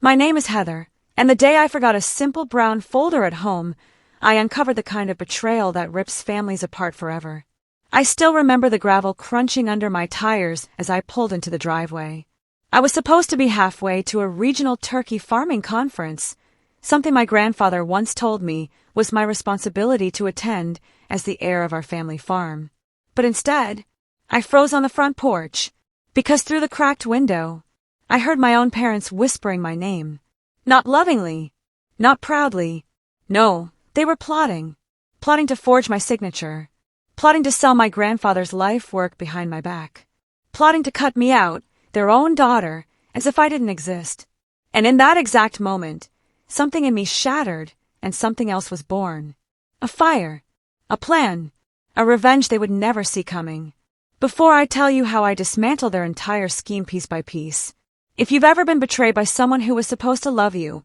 My name is Heather, and the day I forgot a simple brown folder at home, I uncovered the kind of betrayal that rips families apart forever. I still remember the gravel crunching under my tires as I pulled into the driveway. I was supposed to be halfway to a regional turkey farming conference, something my grandfather once told me was my responsibility to attend as the heir of our family farm. But instead, I froze on the front porch, because through the cracked window, I heard my own parents whispering my name. Not lovingly, not proudly. No, they were plotting to forge my signature, plotting to sell my grandfather's life work behind my back, plotting to cut me out, their own daughter, as if I didn't exist. And in that exact moment, something in me shattered and something else was born. A fire, a plan, a revenge they would never see coming. Before I tell you how I dismantled their entire scheme piece by piece, if you've ever been betrayed by someone who was supposed to love you,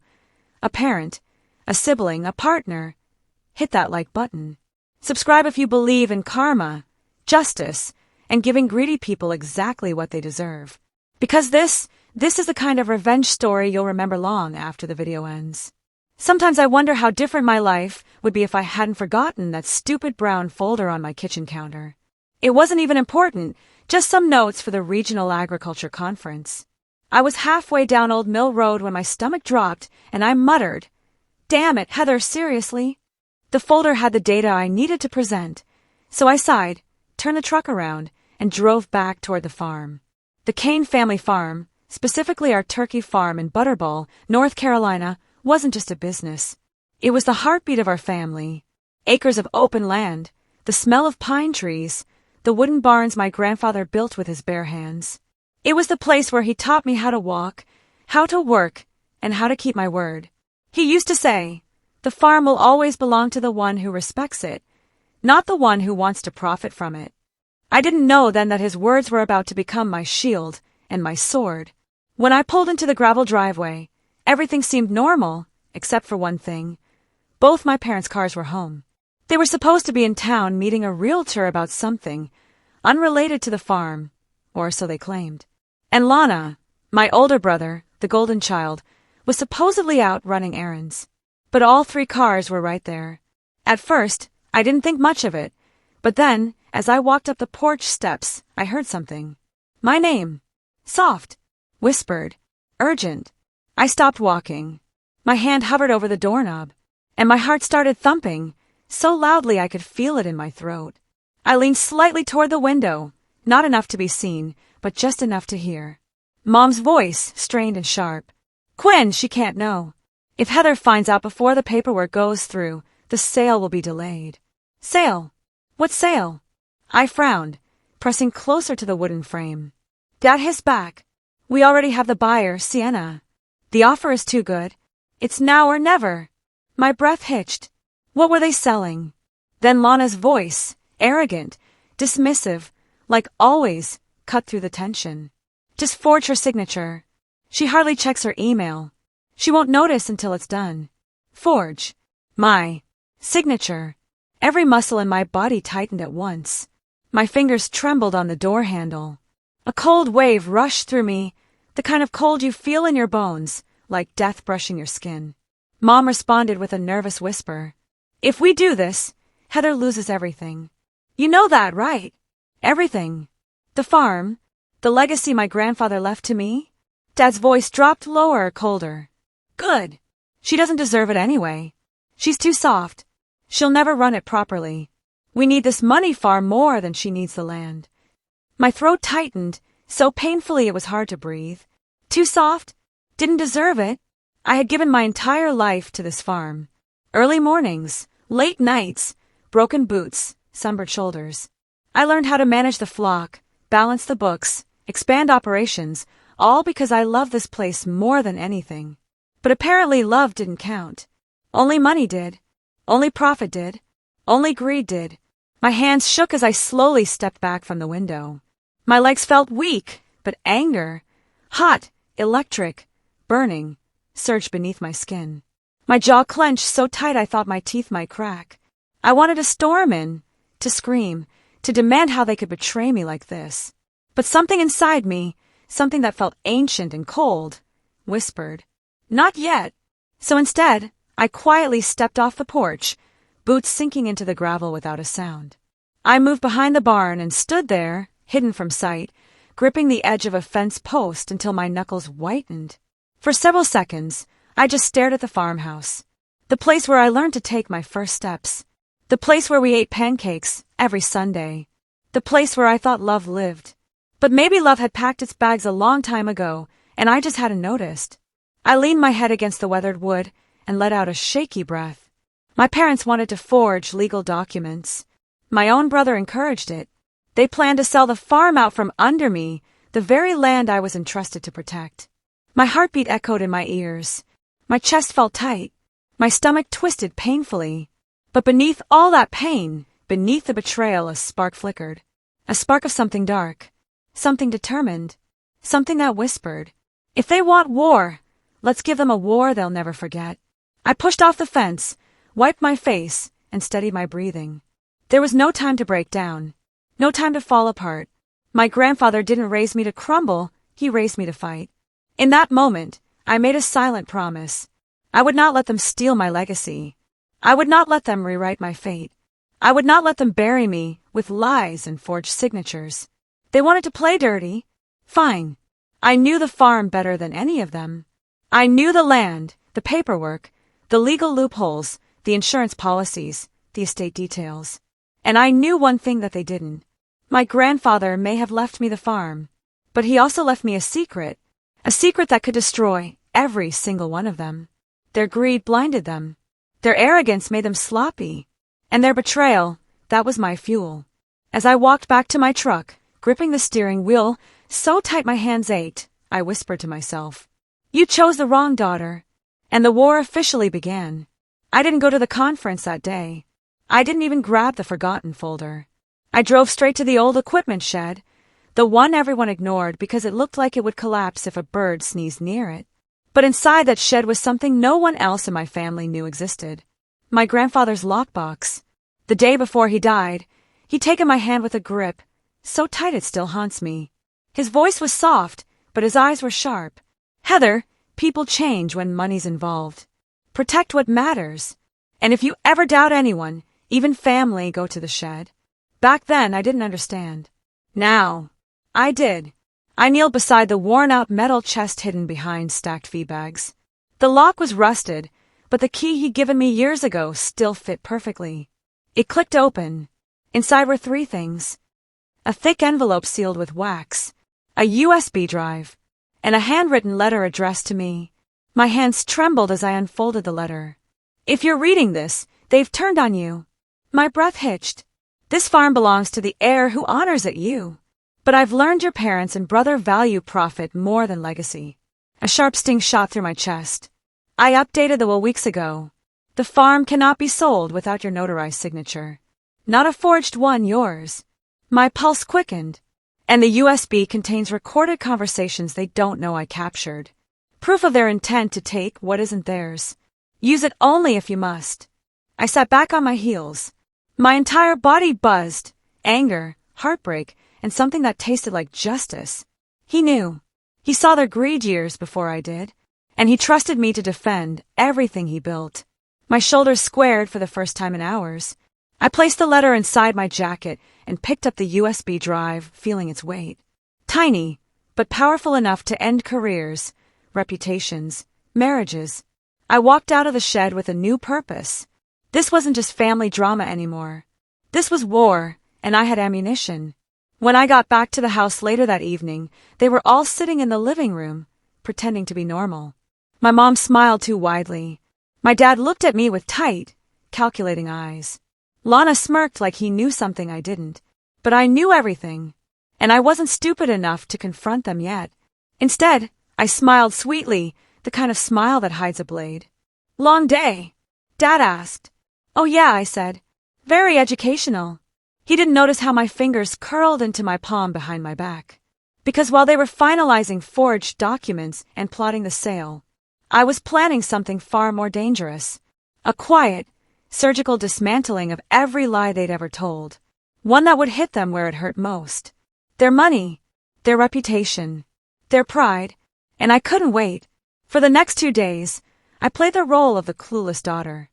a parent, a sibling, a partner, hit that like button. Subscribe if you believe in karma, justice, and giving greedy people exactly what they deserve. Because this is the kind of revenge story you'll remember long after the video ends. Sometimes I wonder how different my life would be if I hadn't forgotten that stupid brown folder on my kitchen counter. It wasn't even important, just some notes for the regional agriculture conference. I was halfway down Old Mill Road when my stomach dropped and I muttered, "Damn it, Heather, seriously?" The folder had the data I needed to present, so I sighed, turned the truck around, and drove back toward the farm. The Kane family farm, specifically our turkey farm in Butterball, North Carolina, wasn't just a business. It was the heartbeat of our family. Acres of open land, the smell of pine trees, the wooden barns my grandfather built with his bare hands. It was the place where he taught me how to walk, how to work, and how to keep my word. He used to say, "The farm will always belong to the one who respects it, not the one who wants to profit from it." I didn't know then that his words were about to become my shield and my sword. When I pulled into the gravel driveway, everything seemed normal, except for one thing. Both my parents' cars were home. They were supposed to be in town meeting a realtor about something, unrelated to the farm, or so they claimed. And Lana, my older brother, the golden child, was supposedly out running errands. But all three cars were right there. At first, I didn't think much of it, but then, as I walked up the porch steps, I heard something. My name. Soft. Whispered. Urgent. I stopped walking. My hand hovered over the doorknob, and my heart started thumping, so loudly I could feel it in my throat. I leaned slightly toward the window, not enough to be seen, but just enough to hear. Mom's voice, strained and sharp. "Quinn, she can't know. If Heather finds out before the paperwork goes through, the sale will be delayed." "Sale? What sale?" I frowned, pressing closer to the wooden frame. Dad hissed back. "We already have the buyer, Sienna. The offer is too good. It's now or never." My breath hitched. What were they selling? Then Lana's voice, arrogant, dismissive, like always, cut through the tension. "Just forge her signature. She hardly checks her email. She won't notice until it's done." Forge. My signature. Every muscle in my body tightened at once. My fingers trembled on the door handle. A cold wave rushed through me, the kind of cold you feel in your bones, like death brushing your skin. Mom responded with a nervous whisper. "If we do this, Heather loses everything. You know that, right? Everything. The farm, the legacy my grandfather left to me." Dad's voice dropped lower, colder. "Good. She doesn't deserve it anyway. She's too soft. She'll never run it properly. We need this money far more than she needs the land." My throat tightened, so painfully it was hard to breathe. Too soft? Didn't deserve it? I had given my entire life to this farm. Early mornings, late nights, broken boots, sunburned shoulders. I learned how to manage the flock, balance the books, expand operations, all because I loved this place more than anything. But apparently love didn't count. Only money did. Only profit did. Only greed did. My hands shook as I slowly stepped back from the window. My legs felt weak, but anger, hot, electric, burning, surged beneath my skin. My jaw clenched so tight I thought my teeth might crack. I wanted to storm in, to scream, to demand how they could betray me like this. But something inside me, something that felt ancient and cold, whispered, Not yet. So instead, I quietly stepped off the porch, boots sinking into the gravel without a sound. I moved behind the barn and stood there, hidden from sight, gripping the edge of a fence post until my knuckles whitened. For several seconds, I just stared at the farmhouse. The place where I learned to take my first steps. The place where we ate pancakes every Sunday. The place where I thought love lived. But maybe love had packed its bags a long time ago, and I just hadn't noticed. I leaned my head against the weathered wood and let out a shaky breath. My parents wanted to forge legal documents. My own brother encouraged it. They planned to sell the farm out from under me, the very land I was entrusted to protect. My heartbeat echoed in my ears. My chest felt tight. My stomach twisted painfully. But beneath all that pain, beneath the betrayal, a spark flickered. A spark of something dark. Something determined. Something that whispered, "If they want war, let's give them a war they'll never forget." I pushed off the fence, wiped my face, and steadied my breathing. There was no time to break down. No time to fall apart. My grandfather didn't raise me to crumble, he raised me to fight. In that moment, I made a silent promise. I would not let them steal my legacy. I would not let them rewrite my fate. I would not let them bury me with lies and forged signatures. They wanted to play dirty. Fine. I knew the farm better than any of them. I knew the land, the paperwork, the legal loopholes, the insurance policies, the estate details. And I knew one thing that they didn't. My grandfather may have left me the farm, but he also left me a secret that could destroy every single one of them. Their greed blinded them. Their arrogance made them sloppy. And their betrayal, that was my fuel. As I walked back to my truck, gripping the steering wheel so tight my hands ached, I whispered to myself, "You chose the wrong daughter." And the war officially began. I didn't go to the conference that day. I didn't even grab the forgotten folder. I drove straight to the old equipment shed, the one everyone ignored because it looked like it would collapse if a bird sneezed near it. But inside that shed was something no one else in my family knew existed. My grandfather's lockbox. The day before he died, he'd taken my hand with a grip, so tight it still haunts me. His voice was soft, but his eyes were sharp. "Heather, people change when money's involved. Protect what matters. And if you ever doubt anyone, even family, go to the shed." Back then, I didn't understand. Now, I did. I kneeled beside the worn-out metal chest hidden behind stacked feed bags. The lock was rusted, but the key he'd given me years ago still fit perfectly. It clicked open. Inside were three things: a thick envelope sealed with wax, a USB drive, and a handwritten letter addressed to me. My hands trembled as I unfolded the letter. "If you're reading this, they've turned on you." My breath hitched. "This farm belongs to the heir who honors it, you. But I've learned your parents and brother value profit more than legacy." A sharp sting shot through my chest. "I updated the will weeks ago. The farm cannot be sold without your notarized signature. Not a forged one, yours." My pulse quickened. And the USB contains recorded conversations they don't know I captured. Proof of their intent to take what isn't theirs. Use it only if you must. I sat back on my heels. My entire body buzzed. Anger, heartbreak, and something that tasted like justice. He knew. He saw their greed years before I did. And he trusted me to defend everything he built. My shoulders squared for the first time in hours. I placed the letter inside my jacket and picked up the USB drive, feeling its weight. Tiny, but powerful enough to end careers, reputations, marriages. I walked out of the shed with a new purpose. This wasn't just family drama anymore. This was war, and I had ammunition. When I got back to the house later that evening, they were all sitting in the living room, pretending to be normal. My mom smiled too widely. My dad looked at me with tight, calculating eyes. Lana smirked like he knew something I didn't. But I knew everything, and I wasn't stupid enough to confront them yet. Instead, I smiled sweetly, the kind of smile that hides a blade. "Long day?" Dad asked. "Oh yeah," I said. "Very educational." He didn't notice how my fingers curled into my palm behind my back. Because while they were finalizing forged documents and plotting the sale, I was planning something far more dangerous. A quiet, surgical dismantling of every lie they'd ever told. One that would hit them where it hurt most. Their money, their reputation, their pride, and I couldn't wait. For the next 2 days, I played the role of the clueless daughter.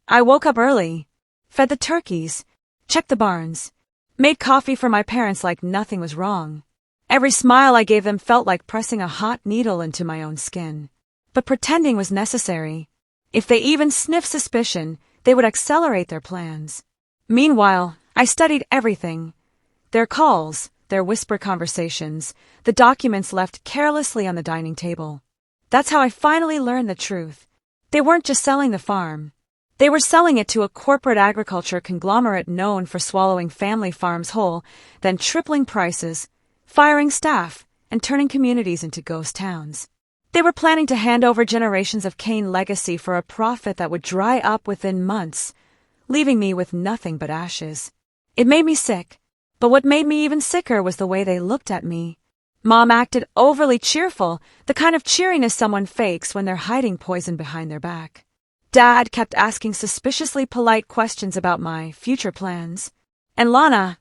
I woke up early, fed the turkeys, checked the barns, made coffee for my parents like nothing was wrong. Every smile I gave them felt like pressing a hot needle into my own skin. But pretending was necessary. If they even sniffed suspicion, they would accelerate their plans. Meanwhile, I studied everything. Their calls, their whispered conversations, the documents left carelessly on the dining table. That's how I finally learned the truth. They weren't just selling the farm. They were selling it to a corporate agriculture conglomerate known for swallowing family farms whole, then tripling prices, firing staff, and turning communities into ghost towns. They were planning to hand over generations of Cain legacy for a profit that would dry up within months, leaving me with nothing but ashes. It made me sick, but what made me even sicker was the way they looked at me. Mom acted overly cheerful, the kind of cheeriness someone fakes when they're hiding poison behind their back. Dad kept asking suspiciously polite questions about my future plans. And Lana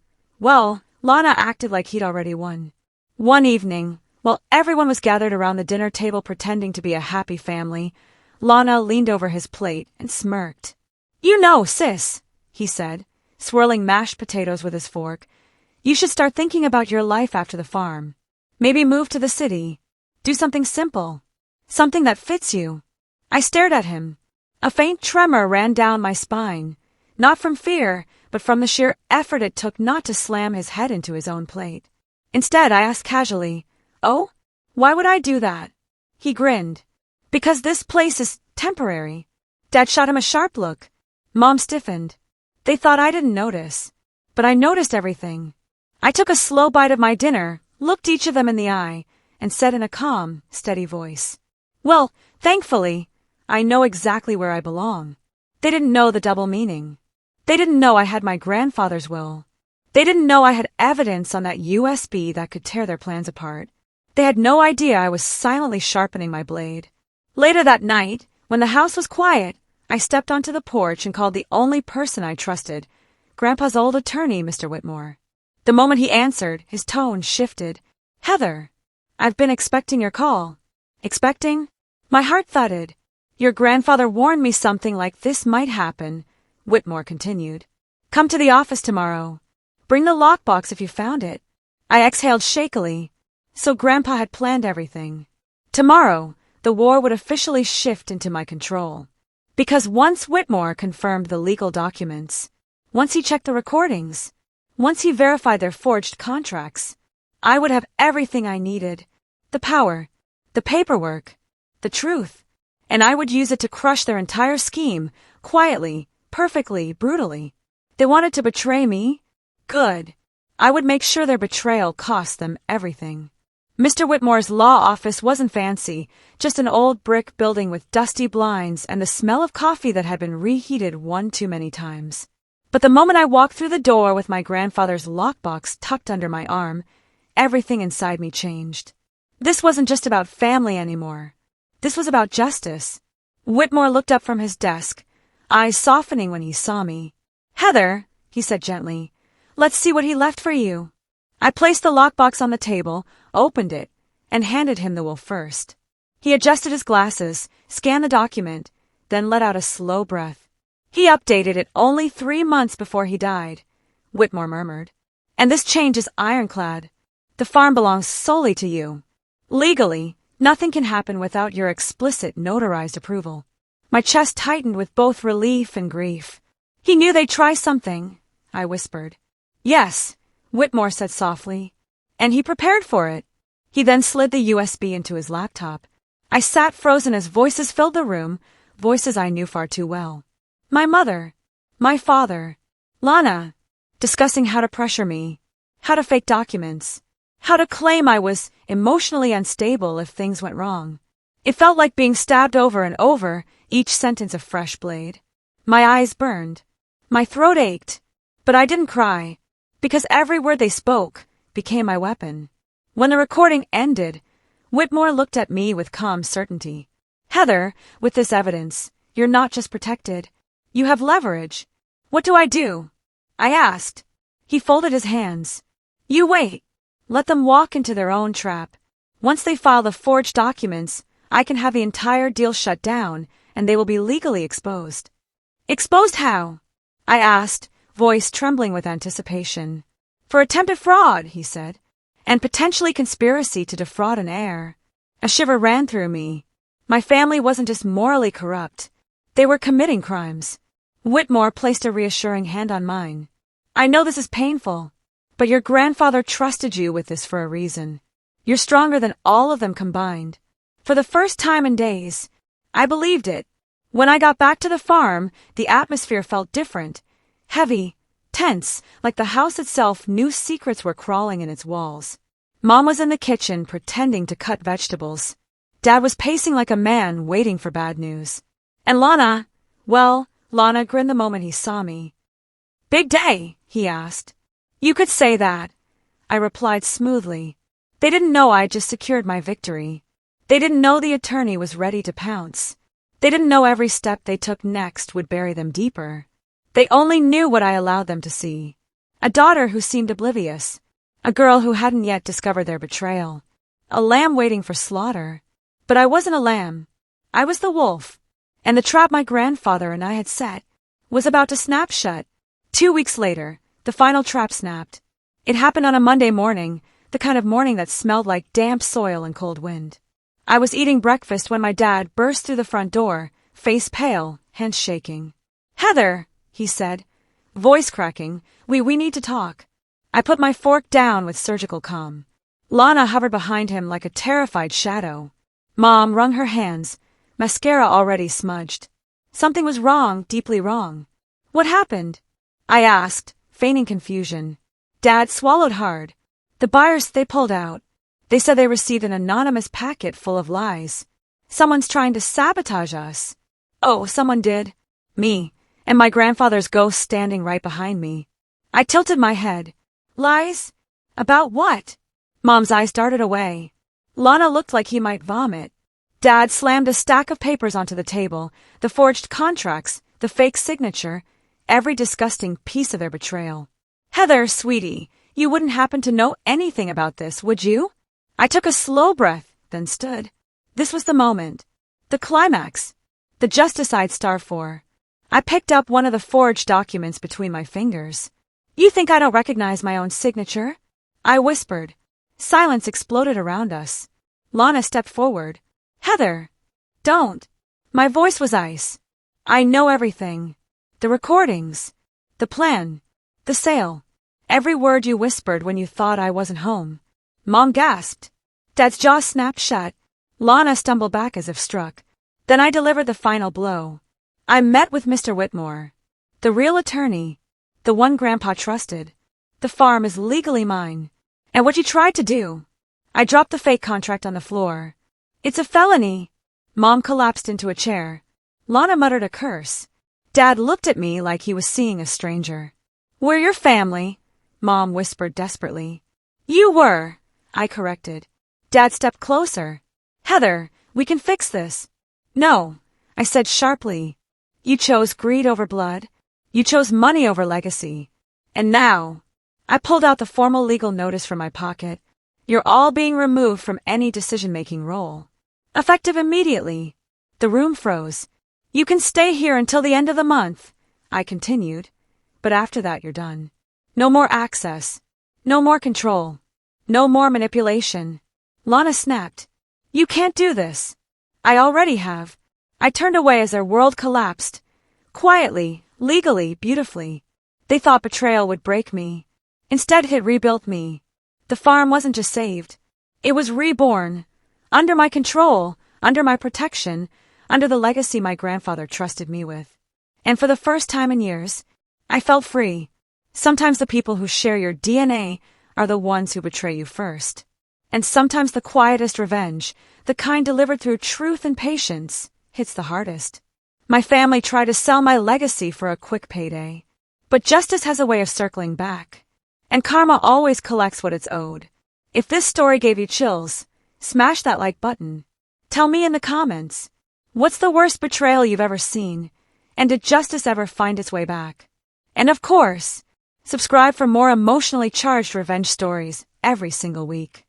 acted like he'd already won. One evening, while everyone was gathered around the dinner table pretending to be a happy family, Lana leaned over his plate and smirked. "You know, sis," he said, swirling mashed potatoes with his fork, "you should start thinking about your life after the farm. Maybe move to the city. Do something simple. Something that fits you." I stared at him. A faint tremor ran down my spine, not from fear, but from the sheer effort it took not to slam his head into his own plate. Instead, I asked casually, "Oh, why would I do that?" He grinned. "Because this place is temporary." Dad shot him a sharp look. Mom stiffened. They thought I didn't notice, but I noticed everything. I took a slow bite of my dinner, looked each of them in the eye, and said in a calm, steady voice, "Well, thankfully, I know exactly where I belong." They didn't know the double meaning. They didn't know I had my grandfather's will. They didn't know I had evidence on that USB that could tear their plans apart. They had no idea I was silently sharpening my blade. Later that night, when the house was quiet, I stepped onto the porch and called the only person I trusted, Grandpa's old attorney, Mr. Whitmore. The moment he answered, his tone shifted. "Heather, I've been expecting your call." "Expecting?" My heart thudded. "Your grandfather warned me something like this might happen," Whitmore continued. "Come to the office tomorrow. Bring the lockbox if you found it." I exhaled shakily. So Grandpa had planned everything. Tomorrow, the war would officially shift into my control. Because once Whitmore confirmed the legal documents, once he checked the recordings, once he verified their forged contracts, I would have everything I needed. The power, the paperwork, the truth. And I would use it to crush their entire scheme, quietly, perfectly, brutally. They wanted to betray me? Good. I would make sure their betrayal cost them everything. Mr. Whitmore's law office wasn't fancy, just an old brick building with dusty blinds and the smell of coffee that had been reheated one too many times. But the moment I walked through the door with my grandfather's lockbox tucked under my arm, everything inside me changed. This wasn't just about family anymore. This was about justice. Whitmore looked up from his desk, eyes softening when he saw me. "Heather," he said gently, "let's see what he left for you." I placed the lockbox on the table, opened it, and handed him the will first. He adjusted his glasses, scanned the document, then let out a slow breath. "He updated it only 3 months before he died," Whitmore murmured. "And this change is ironclad. The farm belongs solely to you. Legally, nothing can happen without your explicit notarized approval." My chest tightened with both relief and grief. "He knew they'd try something," I whispered. "Yes," Whitmore said softly, "and he prepared for it." He then slid the USB into his laptop. I sat frozen as voices filled the room, voices I knew far too well. My mother, my father, Lana, discussing how to pressure me, how to fake documents, how to claim I was emotionally unstable if things went wrong. It felt like being stabbed over and over, each sentence a fresh blade. My eyes burned. My throat ached. But I didn't cry, because every word they spoke became my weapon. When the recording ended, Whitmore looked at me with calm certainty. "Heather, with this evidence, you're not just protected. You have leverage. What do I do?" I asked. He folded his hands. "You wait. Let them walk into their own trap. Once they file the forged documents, I can have the entire deal shut down, and they will be legally exposed. Exposed how? I asked, voice trembling with anticipation. For attempted fraud, he said, and potentially conspiracy to defraud an heir. A shiver ran through me. My family wasn't just morally corrupt. They were committing crimes. Whitmore placed a reassuring hand on mine. I know this is painful, but your grandfather trusted you with this for a reason. You're stronger than all of them combined. For the first time in days, I believed it. When I got back to the farm, the atmosphere felt different. Heavy, tense, like the house itself knew secrets were crawling in its walls. Mom was in the kitchen pretending to cut vegetables. Dad was pacing like a man waiting for bad news. And Lana grinned the moment he saw me. Big day, he asked. You could say that, I replied smoothly. They didn't know I had just secured my victory. They didn't know the attorney was ready to pounce. They didn't know every step they took next would bury them deeper. They only knew what I allowed them to see. A daughter who seemed oblivious. A girl who hadn't yet discovered their betrayal. A lamb waiting for slaughter. But I wasn't a lamb. I was the wolf. And the trap my grandfather and I had set was about to snap shut. 2 weeks later, the final trap snapped. It happened on a Monday morning, the kind of morning that smelled like damp soil and cold wind. I was eating breakfast when my dad burst through the front door, face pale, hands shaking. Heather, he said, voice cracking, we need to talk. I put my fork down with surgical calm. Lana hovered behind him like a terrified shadow. Mom wrung her hands, mascara already smudged. Something was wrong, deeply wrong. What happened? I asked, feigning confusion. Dad swallowed hard. The buyers, they pulled out. They said they received an anonymous packet full of lies. Someone's trying to sabotage us. Oh, someone did. Me, and my grandfather's ghost standing right behind me. I tilted my head. Lies? About what? Mom's eyes darted away. Lana looked like he might vomit. Dad slammed a stack of papers onto the table, the forged contracts, the fake signature, every disgusting piece of their betrayal. Heather, sweetie, you wouldn't happen to know anything about this, would you? I took a slow breath, then stood. This was the moment. The climax. The justice I'd starved for. I picked up one of the forged documents between my fingers. You think I don't recognize my own signature? I whispered. Silence exploded around us. Lana stepped forward. Heather, don't. My voice was ice. I know everything. The recordings. The plan. The sale. Every word you whispered when you thought I wasn't home. Mom gasped. Dad's jaw snapped shut. Lana stumbled back as if struck. Then I delivered the final blow. I met with Mr. Whitmore. The real attorney. The one Grandpa trusted. The farm is legally mine. And what you tried to do. I dropped the fake contract on the floor. It's a felony. Mom collapsed into a chair. Lana muttered a curse. Dad looked at me like he was seeing a stranger. We're your family, Mom whispered desperately. You were, I corrected. Dad stepped closer. Heather, we can fix this. No, I said sharply. You chose greed over blood. You chose money over legacy. And now, I pulled out the formal legal notice from my pocket. You're all being removed from any decision-making role. Effective immediately. The room froze. You can stay here until the end of the month, I continued. But after that, you're done. No more access. No more control. No more manipulation. Lana snapped. You can't do this. I already have. I turned away as their world collapsed. Quietly, legally, beautifully. They thought betrayal would break me. Instead, it rebuilt me. The farm wasn't just saved. It was reborn. Under my control, under my protection, under the legacy my grandfather trusted me with. And for the first time in years, I felt free. Sometimes the people who share your DNA are the ones who betray you first. And sometimes the quietest revenge, the kind delivered through truth and patience, hits the hardest. My family tried to sell my legacy for a quick payday. But justice has a way of circling back. And karma always collects what it's owed. If this story gave you chills, smash that like button. Tell me in the comments, what's the worst betrayal you've ever seen? And did justice ever find its way back? And of course, subscribe for more emotionally charged revenge stories every single week.